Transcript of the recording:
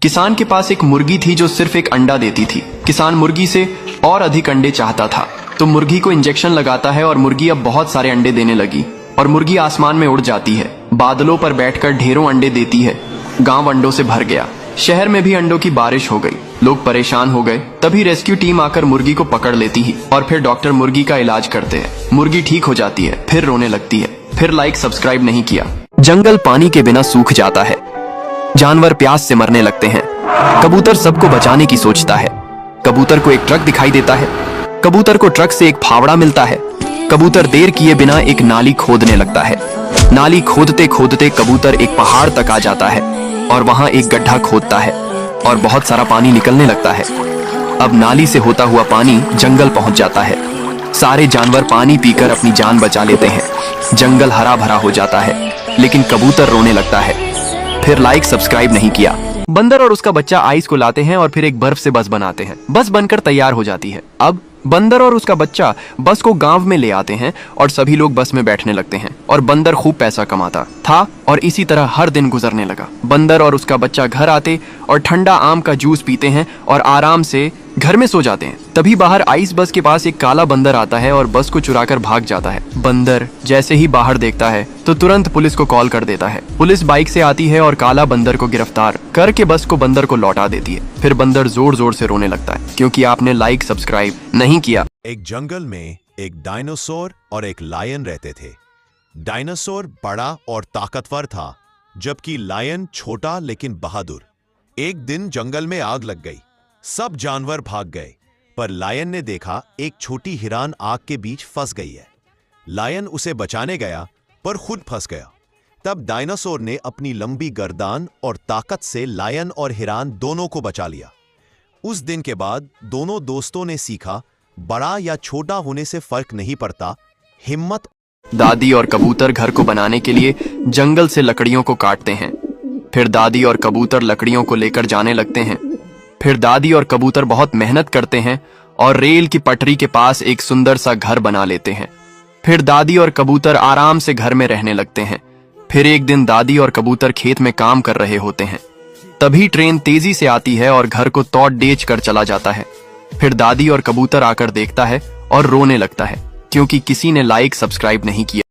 किसान के पास एक मुर्गी थी जो सिर्फ एक अंडा देती थी। किसान मुर्गी से और अधिक अंडे चाहता था, तो मुर्गी को इंजेक्शन लगाता है और मुर्गी अब बहुत सारे अंडे देने लगी और मुर्गी आसमान में उड़ जाती है, बादलों पर बैठकर ढेरों अंडे देती है। गांव अंडों से भर गया, शहर में भी अंडों की बारिश हो गई। लोग परेशान हो गए। तभी रेस्क्यू टीम आकर मुर्गी को पकड़ लेती है और फिर डॉक्टर मुर्गी का इलाज करते हैं। मुर्गी ठीक हो जाती है, फिर रोने लगती है। फिर लाइक सब्सक्राइब नहीं किया। जंगल पानी के बिना सूख जाता है, जानवर प्यास से मरने लगते हैं। कबूतर सबको बचाने की सोचता है। कबूतर को एक ट्रक दिखाई देता है। कबूतर को ट्रक से एक फावड़ा मिलता है। कबूतर देर किए बिना एक नाली खोदने लगता है। नाली खोदते खोदते कबूतर एक पहाड़ तक आ जाता है और वहां एक गड्ढा खोदता है और बहुत सारा पानी निकलने लगता है। अब नाली से होता हुआ पानी जंगल पहुंच जाता है। सारे जानवर पानी पीकर अपनी जान बचा लेते हैं। जंगल हरा भरा हो जाता है, लेकिन कबूतर रोने लगता है। फिर लाइक सब्सक्राइब नहीं किया। बंदर और उसका बच्चा आइस को लाते हैं और फिर एक बर्फ से बस बनाते हैं। बस बनकर तैयार हो जाती है। अब बंदर और उसका बच्चा बस को गांव में ले आते हैं और सभी लोग बस में बैठने लगते हैं और बंदर खूब पैसा कमाता था और इसी तरह हर दिन गुजरने लगा। बंदर और उसका बच्चा घर आते और ठंडा आम का जूस पीते हैं और आराम से घर में सो जाते हैं। तभी बाहर आइस बस के पास एक काला बंदर आता है और बस को चुराकर भाग जाता है। बंदर जैसे ही बाहर देखता है तो तुरंत पुलिस को कॉल कर देता है। पुलिस बाइक से आती है और काला बंदर को गिरफ्तार करके बस को बंदर को लौटा देती है। फिर बंदर जोर जोर से रोने लगता है क्योंकि आपने लाइक सब्सक्राइब नहीं किया। एक जंगल में एक डायनासोर और एक लायन रहते थे। डायनासोर बड़ा और ताकतवर था, जबकि लायन छोटा लेकिन बहादुर। एक दिन जंगल में आग लग गई। सब जानवर भाग गए, पर लायन ने देखा एक छोटी हिरन आग के बीच फंस गई है। लायन उसे बचाने गया, पर खुद फंस गया। तब डायनासोर ने अपनी लंबी गर्दन और ताकत से लायन और हिरन दोनों को बचा लिया। उस दिन के बाद दोनों दोस्तों ने सीखा, बड़ा या छोटा होने से फर्क नहीं पड़ता, हिम्मत। दादी और कबूतर घर को बनाने के लिए जंगल से लकड़ियों को काटते हैं। फिर दादी और कबूतर लकड़ियों को लेकर जाने लगते हैं। फिर दादी और कबूतर बहुत मेहनत करते हैं और रेल की पटरी के पास एक सुंदर सा घर बना लेते हैं। फिर दादी और कबूतर आराम से घर में रहने लगते हैं। फिर एक दिन दादी और कबूतर खेत में काम कर रहे होते हैं। तभी ट्रेन तेजी से आती है और घर को तोड़ डेच कर चला जाता है। फिर दादी और कबूतर आकर देखता है और रोने लगता है क्योंकि किसी ने लाइक सब्सक्राइब नहीं किया।